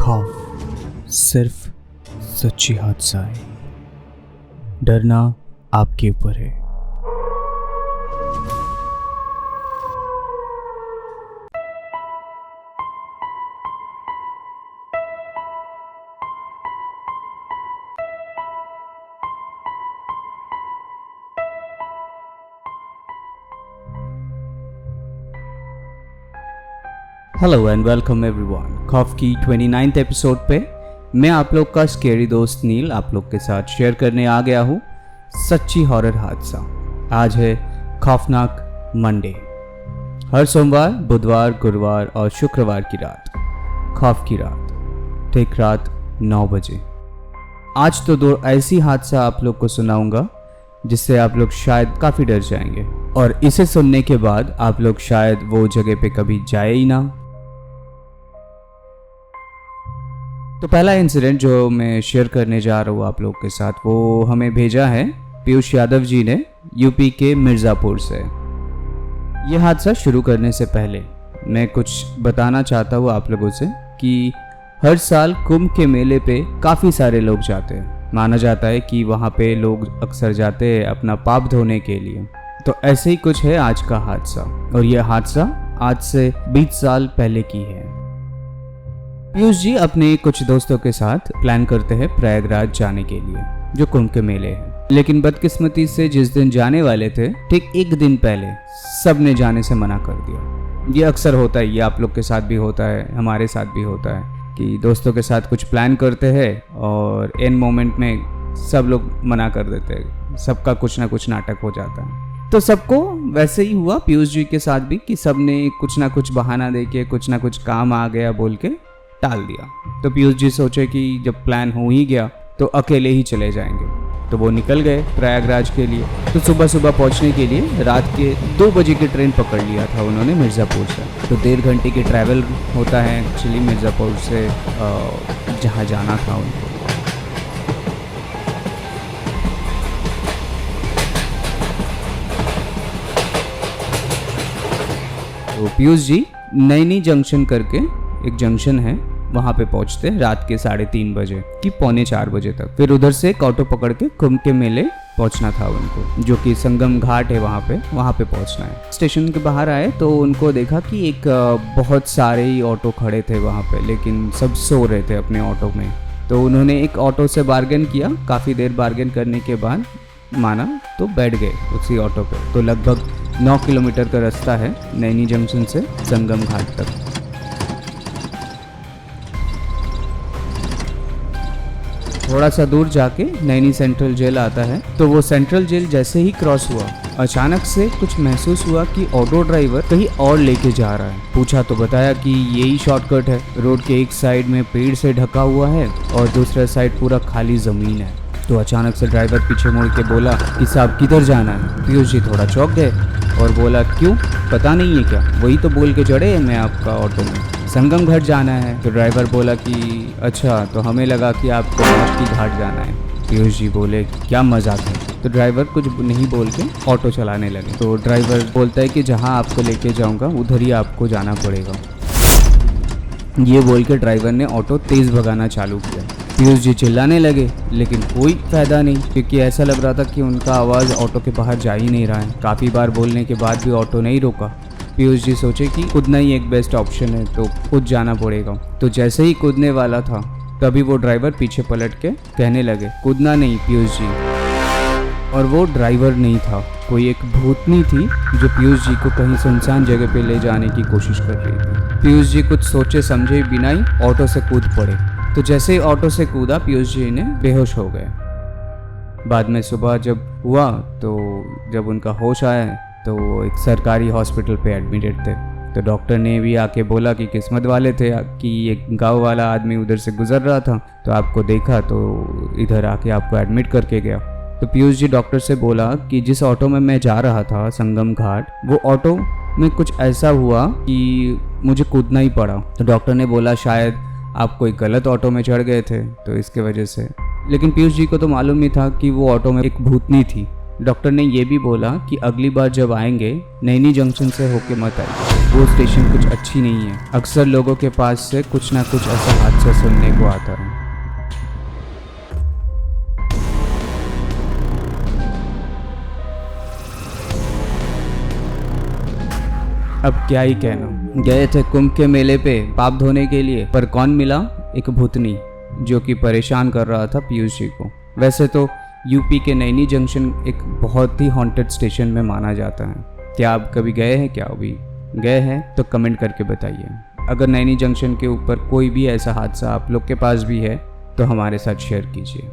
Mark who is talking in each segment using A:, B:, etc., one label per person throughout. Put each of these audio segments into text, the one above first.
A: खौफ सिर्फ सच्ची हादसा है, डरना आपके ऊपर है। Hello and welcome everyone. खौफ की 29th एपिसोड पे मैं आप लोग का स्केरी दोस्त नील आप लोग के साथ शेयर करने आ गया हूँ सच्ची हॉरर हादसा। आज है खौफनाक मंडे। हर सोमवार, बुधवार, गुरुवार और शुक्रवार की रात, खौफ की रात, ठीक रात 9 बजे। आज तो 2 ऐसी हादसा आप लोग को सुनाऊंगा जिससे आप लोग शायद काफ़ी डर जाएंगे और इसे सुनने के बाद आप लोग शायद वो जगह पे कभी जाए ही ना। तो पहला इंसिडेंट जो मैं शेयर करने जा रहा हूँ आप लोग के साथ, वो हमें भेजा है पीयूष यादव जी ने यूपी के मिर्ज़ापुर से। ये हादसा शुरू करने से पहले मैं कुछ बताना चाहता हूँ आप लोगों से कि हर साल कुंभ के मेले पे काफ़ी सारे लोग जाते हैं। माना जाता है कि वहाँ पे लोग अक्सर जाते हैं अपना पाप धोने के लिए। तो ऐसे ही कुछ है आज का हादसा, और यह हादसा आज से 20 साल पहले की है। पीयूष जी अपने कुछ दोस्तों के साथ प्लान करते हैं प्रयागराज जाने के लिए, जो कुंभ के मेले हैं। लेकिन बदकिस्मती से जिस दिन जाने वाले थे, ठीक एक दिन पहले सब ने जाने से मना कर दिया। ये अक्सर होता है, ये आप लोग के साथ भी होता है, हमारे साथ भी होता है कि दोस्तों के साथ कुछ प्लान करते हैं और एंड मोमेंट में सब लोग मना कर देते हैं। सबका कुछ ना कुछ नाटक हो जाता है। तो सबको वैसे ही हुआ पीयूष जी के साथ भी कि सब ने कुछ ना कुछ बहाना देके कुछ ना कुछ काम आ गया बोल के टाल दिया। तो पीयूष जी सोचे कि जब प्लान हो ही गया तो अकेले ही चले जाएंगे। तो वो निकल गए प्रयागराज के लिए। तो सुबह सुबह पहुंचने के लिए रात के 2 बजे की ट्रेन पकड़ लिया था उन्होंने मिर्ज़ापुर से। तो 1.5 घंटे की ट्रैवल होता है एक्चुअली मिर्ज़ापुर से जहाँ जाना था उनको। तो पीयूष जी नैनी जंक्शन करके एक जंक्शन है, वहाँ पे पहुँचते रात के 3:30 बजे कि 3:45 बजे तक। फिर उधर से एक ऑटो पकड़ के कुंभ के मेले पहुँचना था उनको, जो कि संगम घाट है वहाँ पे पहुँचना है। स्टेशन के बाहर आए तो उनको देखा कि एक बहुत सारे ही ऑटो खड़े थे वहाँ पे, लेकिन सब सो रहे थे अपने ऑटो में। तो उन्होंने एक ऑटो से बार्गेन किया। काफ़ी देर बार्गेन करने के बाद माना तो बैठ गए उसी ऑटो पे। तो लगभग 9 किलोमीटर का रास्ता है नैनी जंक्शन से संगम घाट तक। थोड़ा सा दूर जाके नैनी सेंट्रल जेल आता है। तो वो सेंट्रल जेल जैसे ही क्रॉस हुआ, अचानक से कुछ महसूस हुआ कि ऑटो ड्राइवर कहीं और लेके जा रहा है। पूछा तो बताया कि यही शॉर्टकट है, रोड के एक साइड में पेड़ से ढका हुआ है और दूसरा साइड पूरा खाली ज़मीन है। तो अचानक से ड्राइवर पीछे मुड़ के बोला कि साहब किधर जाना है। पीयूष जी थोड़ा चौंक गए और बोला क्यों, पता नहीं है क्या? वही तो बोल के चढ़े मैं आपका ऑटो में, संगम घाट जाना है। तो ड्राइवर बोला कि अच्छा, तो हमें लगा कि आपको मौत की घाट जाना है। पीयूष जी बोले क्या मजाक है। तो ड्राइवर कुछ नहीं बोल के ऑटो चलाने लगे। तो ड्राइवर बोलता है कि जहाँ आपको लेके जाऊँगा उधर ही आपको जाना पड़ेगा। ये बोल के ड्राइवर ने ऑटो तेज़ भगाना चालू किया। पीयूष जी चिल्लाने लगे, लेकिन कोई फायदा नहीं, क्योंकि ऐसा लग रहा था कि उनका आवाज़ ऑटो के बाहर जा ही नहीं रहा है। काफ़ी बार बोलने के बाद भी ऑटो नहीं रोका। पीयूष जी सोचे कि कूदना ही एक बेस्ट ऑप्शन है, तो कूद जाना पड़ेगा। तो जैसे ही कूदने वाला था तभी वो ड्राइवर पीछे पलट के कहने लगे कूदना नहीं पीयूष जी। और वो ड्राइवर नहीं था, कोई एक भूतनी थी जो पीयूष जी को कहीं सुनसान जगह पे ले जाने की कोशिश कर रही थी। पीयूष जी कुछ सोचे समझे बिना ही ऑटो से कूद पड़े। तो जैसे ही ऑटो से कूदा पीयूष जी ने बेहोश हो गए। बाद में सुबह जब हुआ तो जब उनका होश आया तो वो एक सरकारी हॉस्पिटल पे एडमिटेड थे। तो डॉक्टर ने भी आके बोला कि किस्मत वाले थे कि एक गांव वाला आदमी उधर से गुजर रहा था तो आपको देखा तो इधर आके आपको एडमिट करके गया। तो पीयूष जी डॉक्टर से बोला कि जिस ऑटो में मैं जा रहा था संगम घाट, वो ऑटो में कुछ ऐसा हुआ कि मुझे कूदना ही पड़ा। तो डॉक्टर ने बोला शायद आप कोई गलत ऑटो में चढ़ गए थे तो इसके वजह से। लेकिन पीयूष जी को तो मालूम ही था कि वो ऑटो में एक भूतनी थी। डॉक्टर ने ये भी बोला कि अगली बार जब आएंगे नैनी जंक्शन से होके मत आइए। वो स्टेशन कुछ अच्छी नहीं है। अक्सर लोगों के पास से कुछ ना कुछ ऐसा हादसा सुनने को आता है। अब क्या ही कहना। गए थे कुंभ के मेले पे पाप धोने के लिए, पर कौन मिला? एक भूतनी जो कि परेशान कर रहा था पीयूष जी को। वैसे तो यूपी के नैनी जंक्शन एक बहुत ही हॉन्टेड स्टेशन में माना जाता है। क्या आप कभी गए हैं? क्या अभी गए हैं तो कमेंट करके बताइए। अगर नैनी जंक्शन के ऊपर कोई भी ऐसा हादसा आप लोग के पास भी है तो हमारे साथ शेयर कीजिए।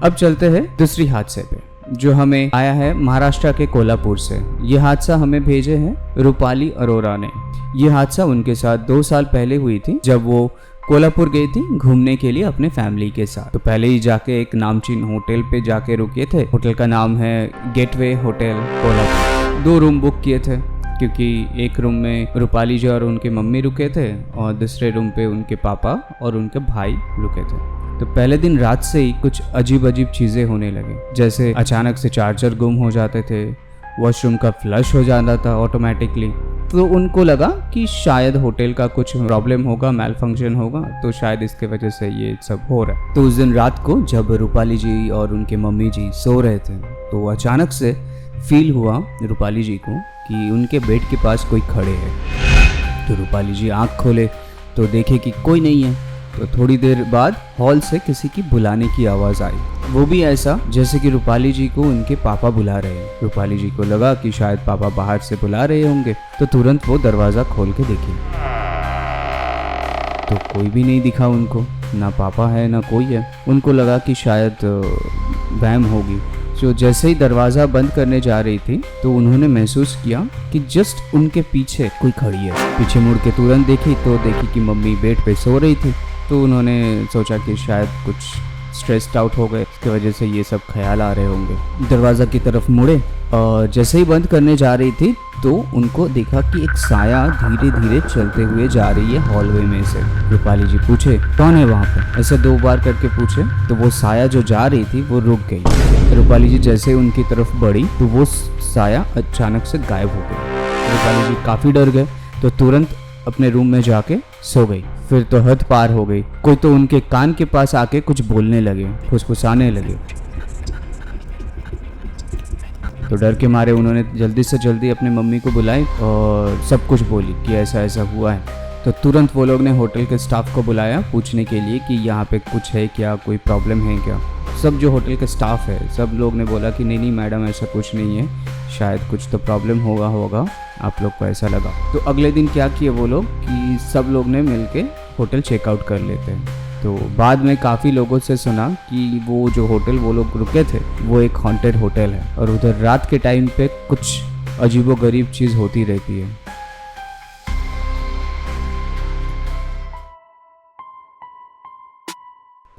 A: अब चलते हैं दूसरी हादसे पे, जो हमें आया है महाराष्ट्र के कोल्हापुर से। ये हादसा हमें भेजे हैं रूपाली अरोरा ने। ये हादसा उनके साथ 2 साल पहले हुई थी, जब वो कोल्हापुर गई थी घूमने के लिए अपने फैमिली के साथ। तो पहले ही जाके एक नामचीन होटल पे जाके रुके थे। होटल का नाम है gateway hotel Kolhapur. 2 room book किए थे, क्योंकि एक रूम में रूपाली जी और उनकी मम्मी रुके थे और दूसरे रूम पे उनके पापा और उनके भाई रुके थे। तो पहले दिन रात से ही कुछ अजीब अजीब चीज़ें होने लगे, जैसे अचानक से चार्जर गुम हो जाते थे, वॉशरूम का फ्लश हो जाता था ऑटोमेटिकली। तो उनको लगा कि शायद होटल का कुछ प्रॉब्लम होगा, मैल फंक्शन होगा, तो शायद इसके वजह से ये सब हो रहा है। तो उस दिन रात को जब रूपाली जी और उनके मम्मी जी सो रहे थे, तो अचानक से फील हुआ रूपाली जी को कि उनके बेड के पास कोई खड़े है। तो रूपाली जी आँख खोले तो देखे कि कोई नहीं है। तो थोड़ी देर बाद हॉल से किसी की बुलाने की आवाज़ आई, वो भी ऐसा जैसे कि रूपाली जी को उनके पापा बुला रहे हैं। रूपाली जी को लगा कि शायद पापा बाहर से बुला रहे होंगे, तो तुरंत वो दरवाज़ा खोल के देखी तो कोई भी नहीं दिखा उनको, ना पापा है ना कोई है। उनको लगा कि शायद वहम होगी। जो जैसे ही दरवाज़ा बंद करने जा रही थी तो उन्होंने महसूस किया कि जस्ट उनके पीछे कोई खड़ी है। पीछे मुड़ के तुरंत देखी तो देखी कि मम्मी बेड पे सो रही थी। तो उन्होंने सोचा कि शायद कुछ स्ट्रेस्ड आउट हो गए, इसकी वजह से ये सब ख्याल आ रहे होंगे। दरवाज़ा की तरफ मुड़े और जैसे ही बंद करने जा रही थी तो उनको देखा कि एक साया धीरे धीरे चलते हुए जा रही है हॉलवे में से। रूपाली जी पूछे कौन है वहाँ पे, ऐसे 2 बार करके पूछे तो वो साया जो जा रही थी वो रुक गई। रूपाली जी जैसे उनकी तरफ बढ़ी तो वो साया अचानक से गायब हो गई। रूपाली जी काफ़ी डर गए तो तुरंत अपने रूम में जाके सो गई। फिर तो हद पार हो गई, कोई तो उनके कान के पास आके कुछ बोलने लगे, फुसफुसाने लगे। तो डर के मारे उन्होंने जल्दी से जल्दी अपनी मम्मी को बुलाई और सब कुछ बोली कि ऐसा ऐसा हुआ है। तो तुरंत वो लोग ने होटल के स्टाफ को बुलाया पूछने के लिए कि यहाँ पे कुछ है क्या, कोई प्रॉब्लम है क्या। सब जो होटल के स्टाफ है सब लोग ने बोला कि नहीं नहीं मैडम ऐसा कुछ नहीं है, शायद कुछ तो प्रॉब्लम होगा आप लोग को ऐसा लगा। तो अगले दिन क्या किए वो लोग कि सब लोग ने मिलके होटल चेकआउट कर लेते हैं। तो बाद में काफ़ी लोगों से सुना कि वो जो होटल वो लोग रुके थे वो एक हॉन्टेड होटल है और उधर रात के टाइम पे कुछ अजीबोगरीब चीज़ होती रहती है।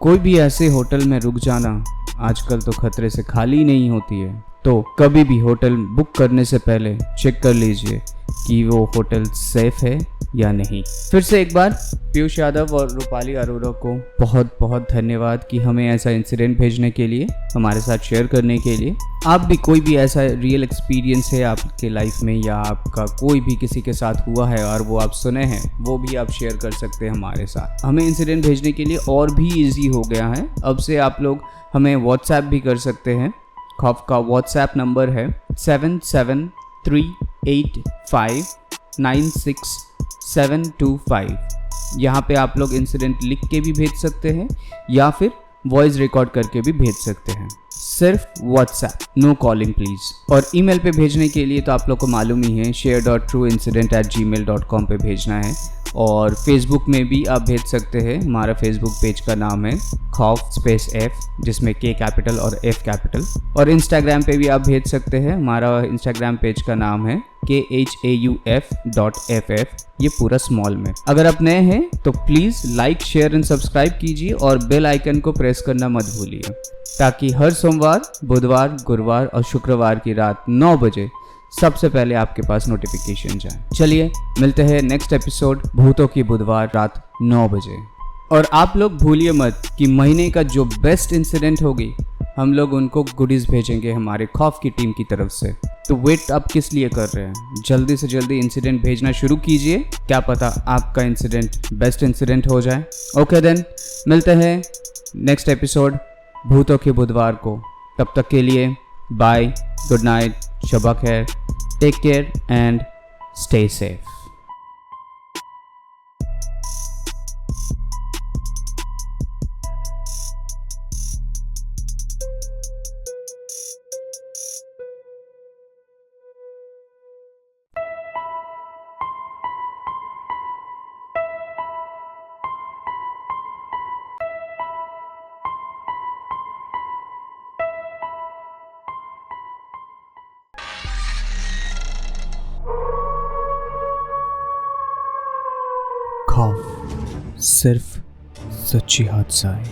A: कोई भी ऐसे होटल में रुक जाना आजकल तो खतरे से खाली नहीं होती है। तो कभी भी होटल बुक करने से पहले चेक कर लीजिए कि वो होटल सेफ है या नहीं। फिर से एक बार पीयूष यादव और रूपाली अरोरा को बहुत बहुत धन्यवाद कि हमें ऐसा इंसिडेंट भेजने के लिए, हमारे साथ शेयर करने के लिए। आप भी कोई भी ऐसा रियल एक्सपीरियंस है आपके लाइफ में या आपका कोई भी किसी के साथ हुआ है और वो आप सुने हैं, वो भी आप शेयर कर सकते हैं हमारे साथ। हमें इंसिडेंट भेजने के लिए और भी ईजी हो गया है। अब से आप लोग हमें व्हाट्सएप भी कर सकते हैं। खौफ का व्हाट्सएप नंबर है 7738596725। यहाँ पे आप लोग इंसिडेंट लिख के भी भेज सकते हैं या फिर वॉइस रिकॉर्ड करके भी भेज सकते हैं। सिर्फ व्हाट्सएप, नो कॉलिंग प्लीज़। और ईमेल पे भेजने के लिए तो आप लोग को मालूम ही है, share.trueincident@gmail.com पे भेजना है। और फेसबुक में भी आप भेज सकते हैं। हमारा फेसबुक पेज का नाम है खौफ स्पेस F, जिसमें K कैपिटल और F कैपिटल। और इंस्टाग्राम पे भी आप भेज सकते हैं। हमारा इंस्टाग्राम पेज का नाम है KHAUF.FF, ये पूरा स्मॉल में। अगर आप नए हैं तो please like share and subscribe कीजिए और बेल आइकन को प्रेस करना मत भूलिए, ताकि हर सोमवार, बुधवार, गुरुवार और शुक्रवार की रात 9 बजे सबसे पहले आपके पास नोटिफिकेशन जाए। चलिए मिलते हैं नेक्स्ट एपिसोड भूतों की बुधवार रात 9 बजे। और आप लोग भूलिए मत कि महीने का जो बेस्ट इंसिडेंट होगी हम लोग उनको गुडीज भेजेंगे हमारे खौफ की टीम की तरफ से। तो वेट आप किस लिए कर रहे हैं, जल्दी से जल्दी इंसिडेंट भेजना शुरू कीजिए, क्या पता आपका इंसिडेंट बेस्ट इंसिडेंट हो जाए। ओके देन, मिलते हैं नेक्स्ट एपिसोड भूतों के बुधवार को। तब तक के लिए बाय, गुड नाइट, शबा खैर, take care and stay safe. खौफ सिर्फ सच्ची हादसा है,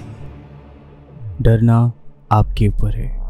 A: डरना आपके ऊपर है।